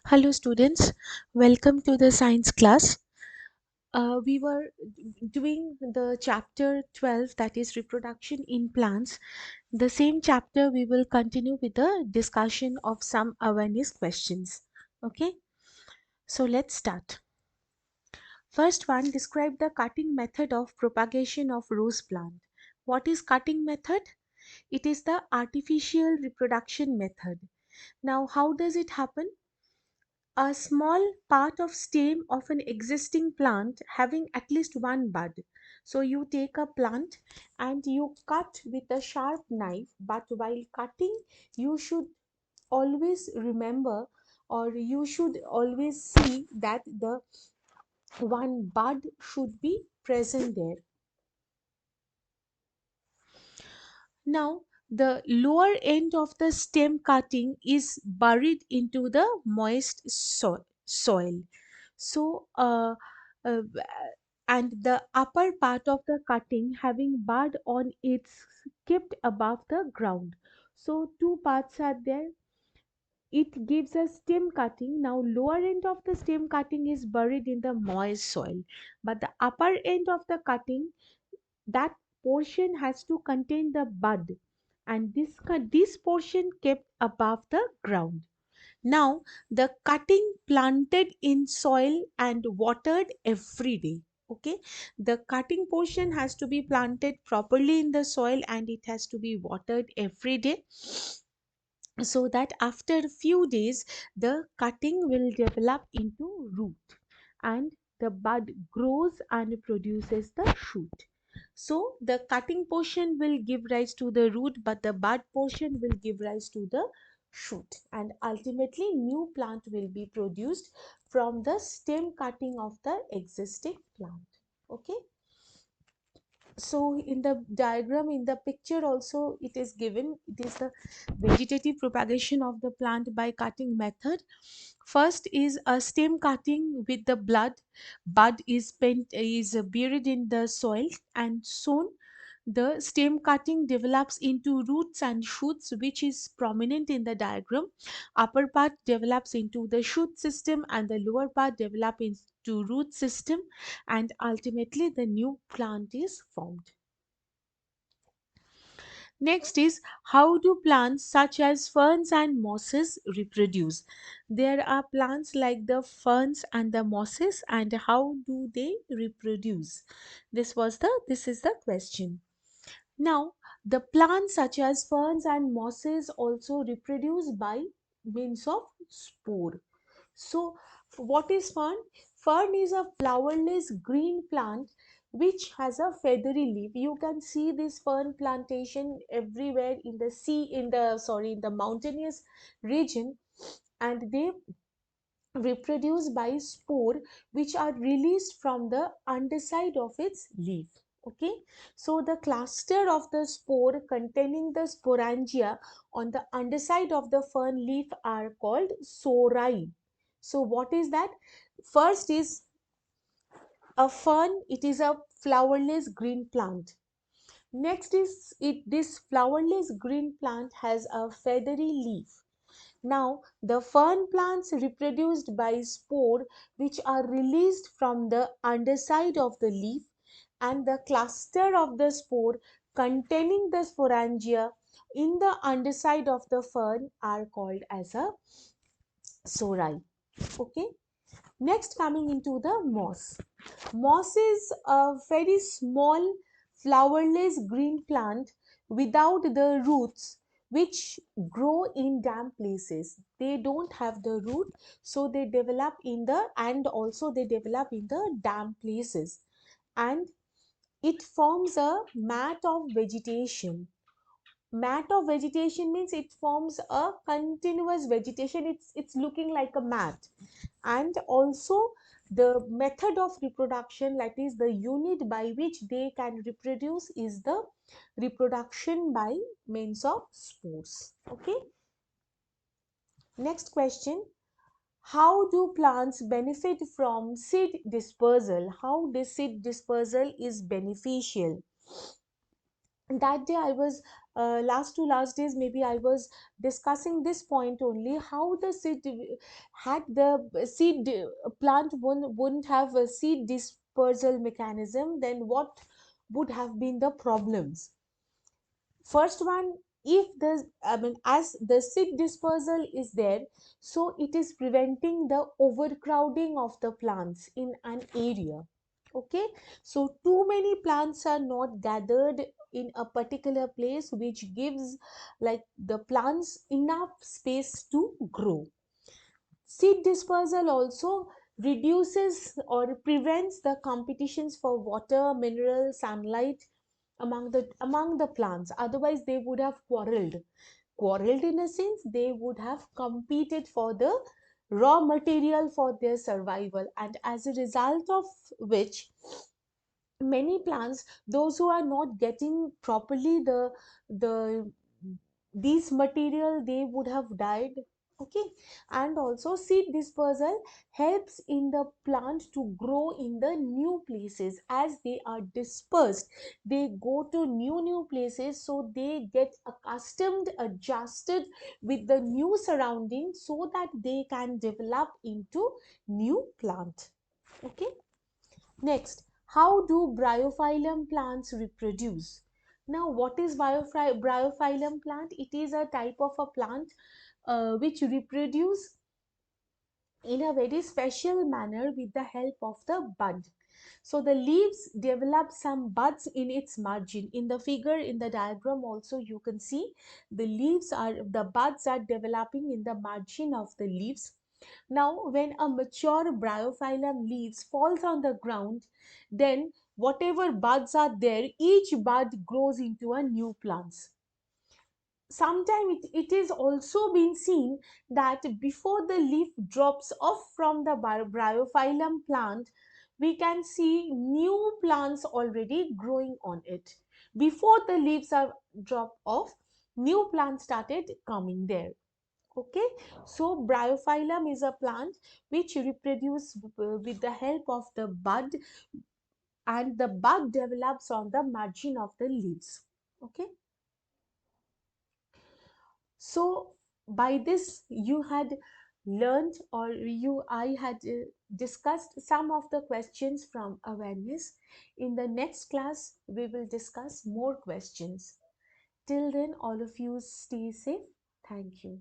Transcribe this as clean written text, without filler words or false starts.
Hello students, welcome to the science class. We were doing the chapter 12, that is reproduction in plants. The same chapter we will continue with the discussion of some awareness questions. Okay, so let's start. First one, describe the cutting method of propagation of rose plant. What is cutting method? It is the artificial reproduction method. Now how does it happen? A small part of stem of an existing plant having at least one bud. So you take a plant and you cut with a sharp knife, but while cutting you should always remember, or you should always see that the one bud should be present there. Now, the lower end of the stem cutting is buried into the moist soil. So, uh, and the upper part of the cutting having bud on it's kept above the ground. So, two parts are there. It gives a stem cutting. Now, lower end of the stem cutting is buried in the moist soil, but the upper end of the cutting, that portion has to contain the bud, and this portion kept above the ground. Now the cutting planted in soil and watered every day. Okay, the cutting portion has to be planted properly in the soil and it has to be watered every day, so that after a few days the cutting will develop into root and the bud grows and produces the shoot. So the cutting portion will give rise to the root, but the bud portion will give rise to the shoot, and ultimately new plant will be produced from the stem cutting of the existing plant. Okay, so in the diagram, in the picture also it is given, it is the vegetative propagation of the plant by cutting method. First is a stem cutting with the bud is buried in the soil, and soon the stem cutting develops into roots and shoots, which is prominent in the diagram. Upper part develops into the shoot system and the lower part develops into root system, and ultimately the new plant is formed. Next is, how do plants such as ferns and mosses reproduce? There are plants like the ferns and the mosses, and how do they reproduce? This is the question. Now, the plants such as ferns and mosses also reproduce by means of spore. So, what is fern? Fern is a flowerless green plant which has a feathery leaf. You can see this fern plantation everywhere in the in the mountainous region, and they reproduce by spore which are released from the underside of its leaf. Okay, so the cluster of the spore containing the sporangia on the underside of the fern leaf are called sori. So what is that? First is a fern, it is a flowerless green plant. Next is it this flowerless green plant has a feathery leaf. Now, the fern plants reproduced by spore which are released from the underside of the leaf, and the cluster of the spore containing the sporangia in the underside of the fern are called as a sori. Okay. Next, coming into the moss. Moss is a very small flowerless green plant without the roots, which grow in damp places. They don't have the root, so they develop in the and also they develop in the damp places, and it forms a mat of vegetation. Mat of vegetation means it forms a continuous vegetation. It's looking like a mat. And also the method of reproduction, that is the unit by which they can reproduce, is the reproduction by means of spores. Okay, next question. How do plants benefit from seed dispersal? How this seed dispersal is beneficial? that day I was last to last days maybe I was discussing this point only, how the seed had the seed plant wouldn't have a seed dispersal mechanism, then what would have been the problems. First one, if the as the seed dispersal is there, so it is preventing the overcrowding of the plants in an area. Okay, so too many plants are not gathered in a particular place, which gives like the plants enough space to grow. Seed dispersal also reduces or prevents the competitions for water, mineral, sunlight among the plants. Otherwise, they would have quarreled in a sense. They would have competed for the raw material for their survival, and as a result of which, many plants, those who are not getting properly the these material, they would have died. Okay, and also seed dispersal helps in the plant to grow in the new places. As they are dispersed, they go to new places, so they get accustomed, adjusted with the new surroundings, so that they can develop into new plant. Okay, next, how do bryophyllum plants reproduce? Now, what is bryophyllum plant? It is a type of a plant which reproduce in a very special manner with the help of the bud. So the leaves develop some buds in its margin. In the figure, in the diagram also, you can see the buds are developing in the margin of the leaves. Now, when a mature bryophyllum leaves falls on the ground, then whatever buds are there, each bud grows into a new plant. Sometimes it is also been seen that before the leaf drops off from the bryophyllum plant, we can see new plants already growing on it. Before the leaves are dropped off, new plants started coming there. Okay, so bryophyllum is a plant which reproduce with the help of the bud, and the bud develops on the margin of the leaves. Okay, so by this you had learned, or you I had discussed some of the questions from awareness. In the next class we will discuss more questions. Till then, all of you stay safe. Thank you.